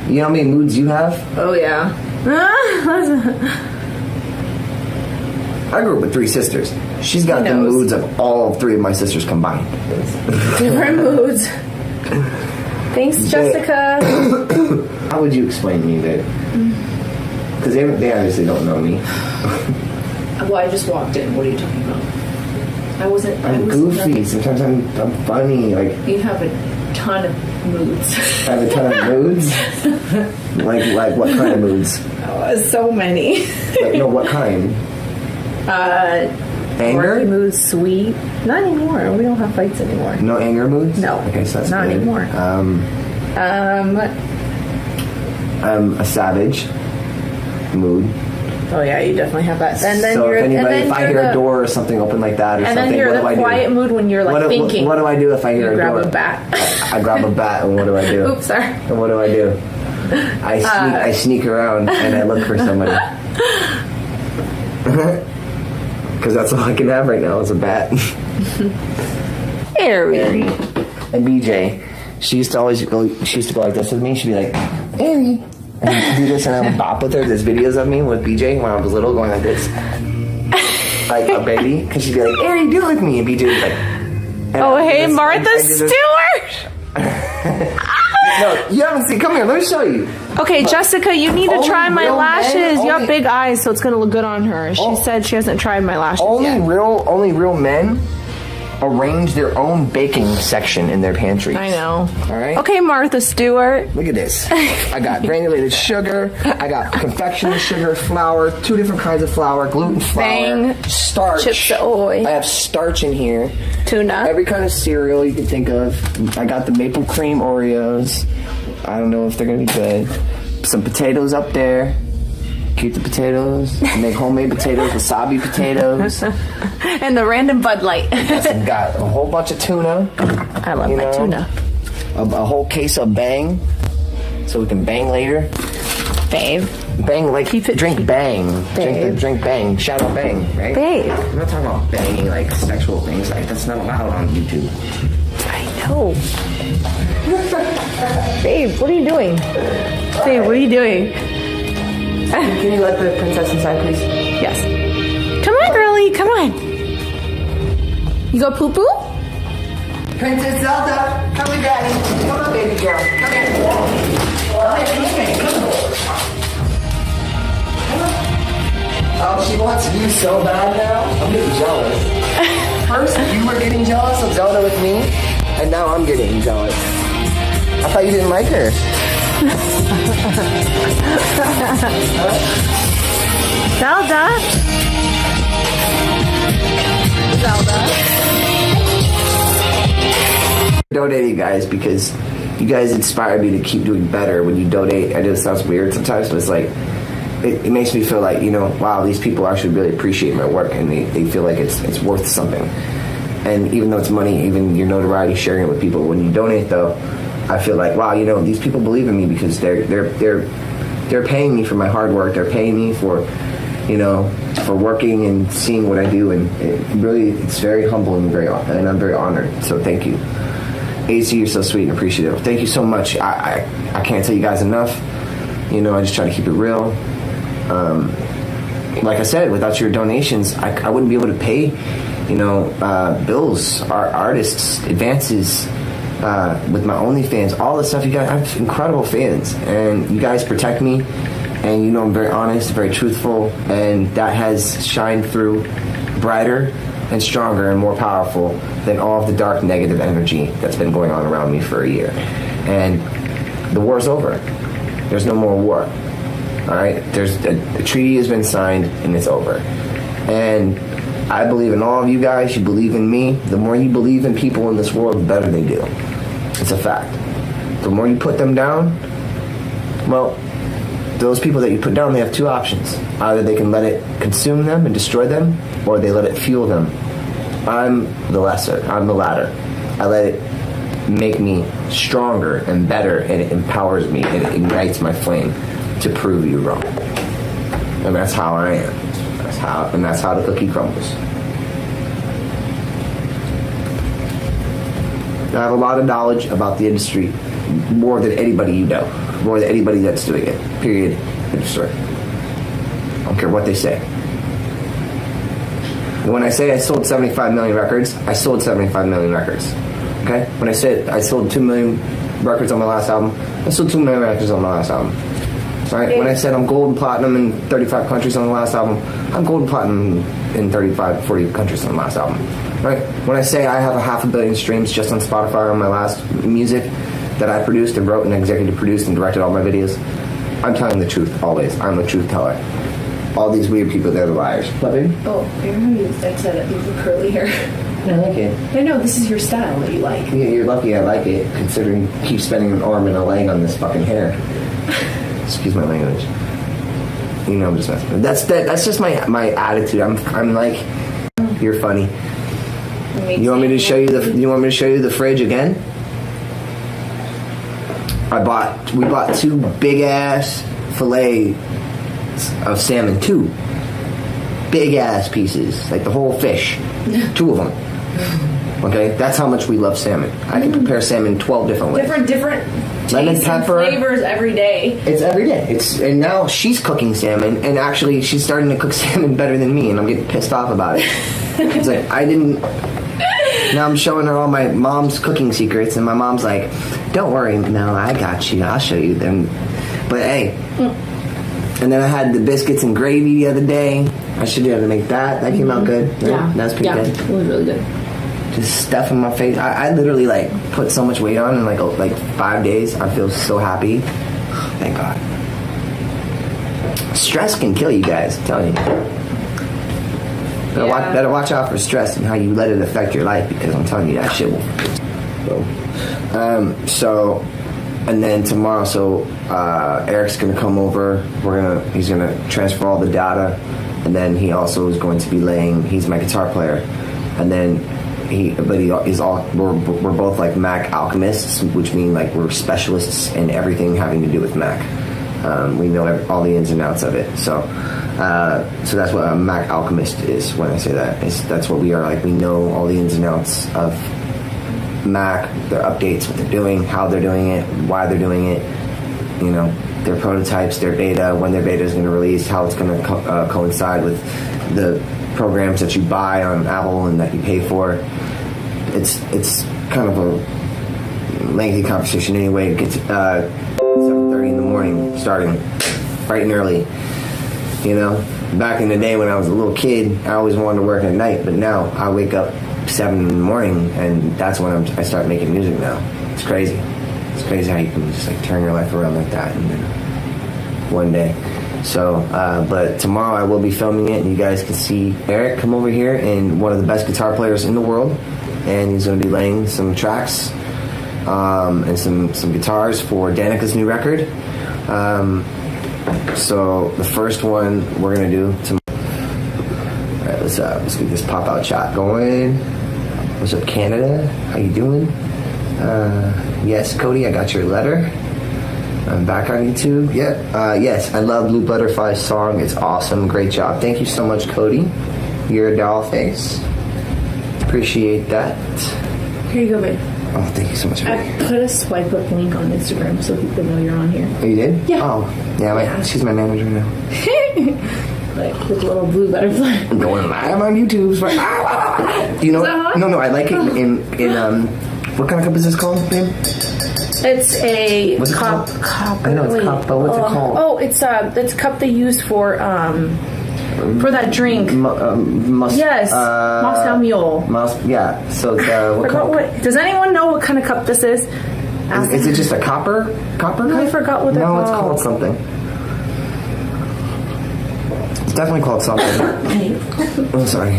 You know how many moods you have? Oh, yeah. I grew up with 3 sisters. She's got the moods of all 3 of my sisters combined. Different moods. Thanks, Jessica. How would you explain me that? Because they obviously don't know me. Well, I just walked in. What are you talking about? I'm goofy. Sometimes I'm funny. Like you have a ton of moods. I have a ton of moods. like what kind of moods? Oh, so many. No, what kind? Anger moods, sweet. Not anymore. We don't have fights anymore. No anger moods. No. Okay, so that's not good. Anymore. I'm a savage mood. Oh yeah, you definitely have that. And then so if I hear a door or something open like that or something, and then you're the quiet mood when you're like thinking. What do I do if I hear a door? You grab a bat. I grab a bat, and what do I do? Oops, sorry. And what do I do? I sneak around and I look for somebody. Because that's all I can have right now is a bat. Harry. And BJ, she used to go like this with me. She'd be like, Harry. And I'd do this and I would bop with her. There's videos of me with BJ when I was little going like this. Like a baby. Because she'd be like, Harry, do it with me. And BJ would be like... hey, Martha Stewart! No, you haven't seen... Come here, let me show you. Okay, Jessica, you need to try my lashes. You have big eyes, so it's going to look good on her. She said she hasn't tried my lashes yet. Only real men arrange their own baking section in their pantry. I know. All right? Okay, Martha Stewart. Look at this. I got granulated sugar. I got confectionery sugar, flour, 2 different kinds of flour, gluten flour, starch. Chips Ahoy. I have starch in here. Tuna. Every kind of cereal you can think of. I got the maple cream Oreos. I don't know if they're going to be good. Some potatoes up there. Keep the potatoes. Make homemade potatoes, wasabi potatoes. And the random Bud Light. Got a whole bunch of tuna. I love my tuna. A whole case of Bang. So we can bang later. Babe. Bang, like, drink Bang. Babe. Drink Bang. Shout out Bang, right? Babe. I'm not talking about banging, like, sexual things. Like, that's not allowed on YouTube. I know. Babe, what are you doing? Babe, what are you doing? Can you let the princess inside, please? Yes. Come on, girlie. Come on. You go poo-poo? Princess Zelda, come with Daddy. Come on, baby girl. Come here. Come here. Come on. Oh, she wants you so bad now? I'm getting jealous. First, you were getting jealous of Zelda with me, and now I'm getting jealous. I thought you didn't like her. Zelda. Donate, you guys, because you guys inspire me to keep doing better when you donate. I know it sounds weird sometimes, but it's like it makes me feel like, wow, these people actually really appreciate my work and they feel like it's worth something. And even though it's money, even your notoriety, sharing it with people, when you donate though, I feel like, wow, these people believe in me because they're paying me for my hard work. They're paying me for working and seeing what I do, and it's very humble and I'm very honored. So thank you. AC, you're so sweet and appreciative. Thank you so much. I can't tell you guys enough. I just try to keep it real. Like I said, without your donations, I wouldn't be able to pay, bills, artists, advances, with my OnlyFans, all the stuff you guys. I have incredible fans, and you guys protect me, and I'm very honest, very truthful, and that has shined through brighter and stronger and more powerful than all of the dark negative energy that's been going on around me for a year. And the war's over. There's no more war. All right? A treaty has been signed and it's over. And I believe in all of you guys. You believe in me. The more you believe in people in this world, the better they do. It's a fact. The more you put them down, well, those people that you put down, they have 2 options. Either they can let it consume them and destroy them, or they let it fuel them. I'm the lesser. I'm the latter. I let it make me stronger and better, and it empowers me, and it ignites my flame to prove you wrong. And that's how I am. That's how the cookie crumbles. I have a lot of knowledge about the industry, more than anybody you know, more than anybody that's doing it. Period. End of story. I don't care what they say. When I say I sold 75 million records, I sold 75 million records. Okay? When I said I sold 2 million records on my last album, I sold 2 million records on my last album. All right? When I said I'm gold and platinum in 35 countries on the last album, I'm gold and platinum in 35, 40 countries on the last album. Right? When I say I have 500 million streams just on Spotify on my last music that I produced and wrote and executive produced and directed all my videos, I'm telling the truth always. I'm a truth teller. All these weird people, they're the liars. What, baby? Oh, I remember you said that you have curly hair. I like it. I know, this is your style that you like. Yeah, you're lucky I like it, considering you keep spending an arm and a leg on this fucking hair. Excuse my language. You know I'm just messing with you. That's just my attitude. I'm like, you're funny. You want me to show you the fridge again? We bought 2 big ass fillet of salmon, 2 big ass pieces, like the whole fish, 2 of them. Okay, that's how much we love salmon. I can prepare salmon 12 different ways. Different lemon pepper flavors every day. It's every day. And now she's cooking salmon, and actually she's starting to cook salmon better than me, and I'm getting pissed off about it. It's like I didn't. Now I'm showing her all my mom's cooking secrets, and my mom's like, "Don't worry, no, I got you. I'll show you them." But hey. And then I had the biscuits and gravy the other day. I should be able to make that. That came out good. Right? Yeah. That's pretty good. It was really good. Just stuff in my face. I literally like put so much weight on in like 5 days. I feel so happy. Thank God. Stress can kill you guys, I'm telling you. Better watch out for stress and how you let it affect your life, because I'm telling you that shit will. And then tomorrow, Eric's gonna come over. He's gonna transfer all the data, and then he also is going to be he's my guitar player, and then we're both like Mac alchemists, which mean like we're specialists in everything having to do with Mac. We know all the ins and outs of it. So that's what a Mac alchemist is. When I say that, that's what we are. Like, we know all the ins and outs of Mac, their updates, what they're doing, how they're doing it, why they're doing it, you know, their prototypes, their beta, when their beta is going to release, how it's going to coincide with the programs that you buy on Apple and that you pay for. It's kind of a lengthy conversation anyway. It gets 7:30 in the morning, starting bright and early. You know, back in the day when I was a little kid, I always wanted to work at night, but now I wake up 7 in the morning, and that's when I start making music now. It's crazy. It's crazy how you can just like turn your life around like that in one day. So, but tomorrow I will be filming it, and you guys can see Eric come over here, and one of the best guitar players in the world, and he's going to be laying some tracks and some guitars for Danica's new record. So the first one we're going to do tomorrow. All right, let's get this pop-out shot going. What's up, Canada? How you doing? Yes, Cody, I got your letter. I'm back on YouTube. Yep. Yes, I love Blue Butterfly's song. It's awesome. Great job. Thank you so much, Cody. You're a doll face. Appreciate that. Here you go, babe. Oh, thank you so much. I put a swipe up link on Instagram so people know you're on here. Oh, you did? Yeah. Oh, yeah. She's my manager now. Like with a little blue butterfly. I'm going live on YouTube. Do you know what? No, I like it in what kind of cup is this called, babe? It's a cup. I know it's cup, but what's it called? Oh, it's a cup they use for that drink. Yes, Moscow Mule. Yeah. So it's does anyone know what kind of cup this is? Is it just a copper cup? I forgot what they're called. No, it's called something. It's definitely called something. I'm sorry.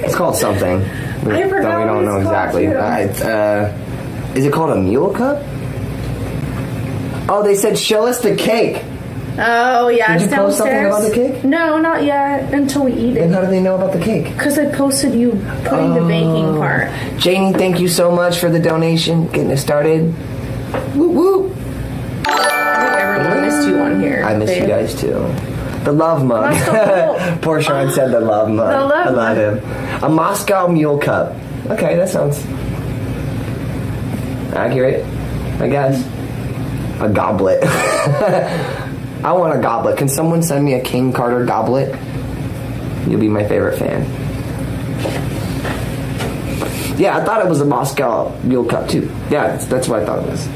It's called something. I forgot. We don't know exactly. Is it called a mule cup? Oh, they said show us the cake. Oh, yeah. Did you post something about the cake? No, not yet. Until we eat it. Then how do they know about the cake? Because I posted you putting the baking part. Janie, thank you so much for the donation. Getting it started. Woo woo. I think everyone missed you on here. I miss you guys too. The love mug. Poor Sean said the love mug. The love I love him. A Moscow Mule cup. Okay, that sounds accurate, I guess. A goblet. I want a goblet. Can someone send me a King Carter goblet? You'll be my favorite fan. Yeah, I thought it was a Moscow Mule Cup too. Yeah, that's what I thought it was.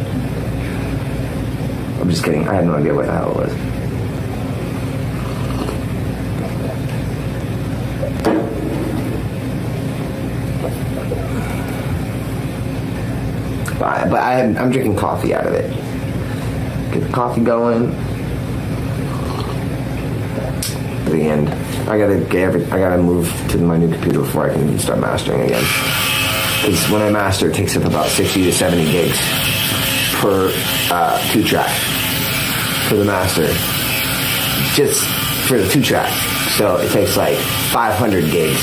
I'm just kidding. I had no idea what the hell it was. But I'm drinking coffee out of it. Get the coffee going. At the end, I gotta move to my new computer before I can start mastering again. Because when I master, it takes up about 60 to 70 gigs per 2-track for the master, just for the 2-track. So it takes like 500 gigs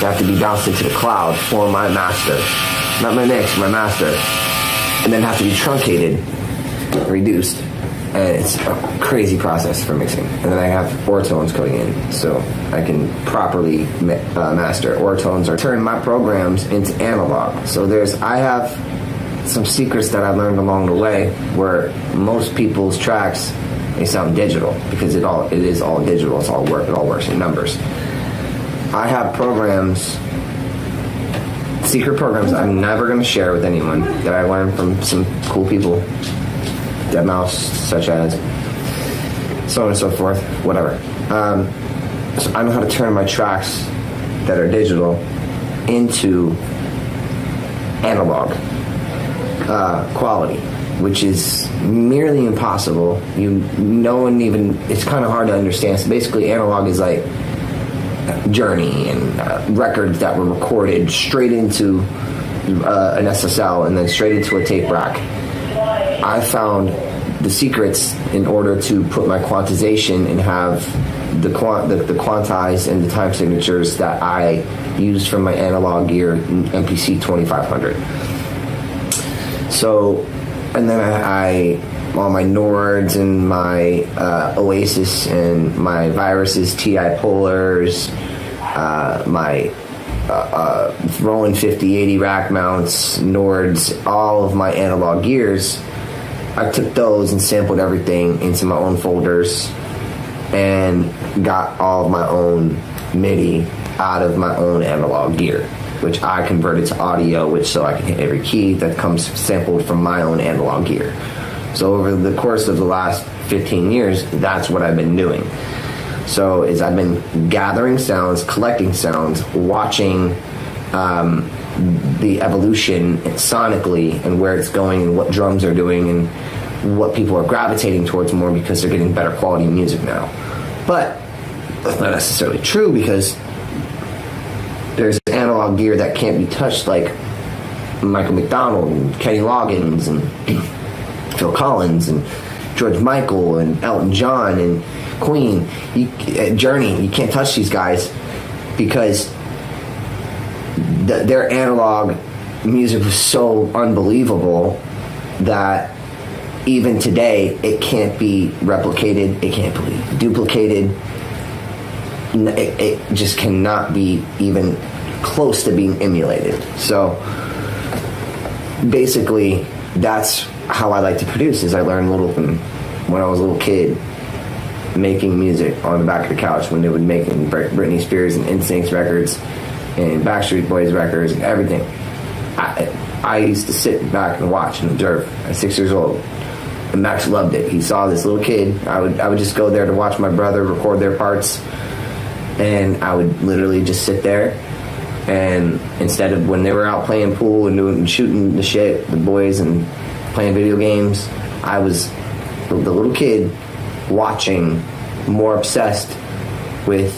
that have to be bounced into the cloud for my master, not my mix, my master, and then have to be truncated, reduced. And it's a crazy process for mixing. And then I have oratones going in, so I can properly master. Oratones are turn my programs into analog. So I have some secrets that I learned along the way, where most people's tracks, they sound digital because it is all digital. It all works in numbers. I have programs, secret programs I'm never going to share with anyone, that I learned from some cool people. Deadmau5, such as, so on and so forth, whatever. So I know how to turn my tracks that are digital into analog quality, which is merely impossible. It's kind of hard to understand. So basically, analog is like Journey and records that were recorded straight into an SSL and then straight into a tape rack. I found the secrets in order to put my quantization and have the quantize and the time signatures that I used from my analog gear MPC 2500. So, and then I all my Nords and my Oasis and my Viruses, TI Polars, my Roland 5080 rack mounts, Nords, all of my analog gears. I took those and sampled everything into my own folders and got all of my own MIDI out of my own analog gear, which I converted to audio, so I can hit every key that comes sampled from my own analog gear. So over the course of the last 15 years, that's what I've been doing. So I've been gathering sounds, collecting sounds, watching the evolution sonically and where it's going and what drums are doing and what people are gravitating towards more because they're getting better quality music now. But that's not necessarily true, because there's analog gear that can't be touched, like Michael McDonald and Kenny Loggins and Phil Collins and George Michael and Elton John and Queen, Journey. You can't touch these guys because their analog music was so unbelievable that even today it can't be replicated, it can't be duplicated, it just cannot be even close to being emulated. So basically that's how I like to produce. Is I learned when I was a little kid, making music on the back of the couch when they would make Britney Spears and NSYNC records and Backstreet Boys records and everything. I used to sit back and watch and observe at 6 years old. And Max loved it. He saw this little kid. I would just go there to watch my brother record their parts, and I would literally just sit there. And instead of when they were out playing pool and shooting the shit, the boys, and playing video games, I was the little kid watching, more obsessed with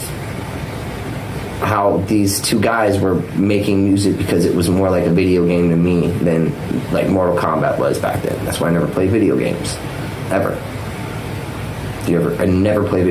how these two guys were making music, because it was more like a video game to me than like Mortal Kombat was back then. That's why I never played video games, ever. I never played video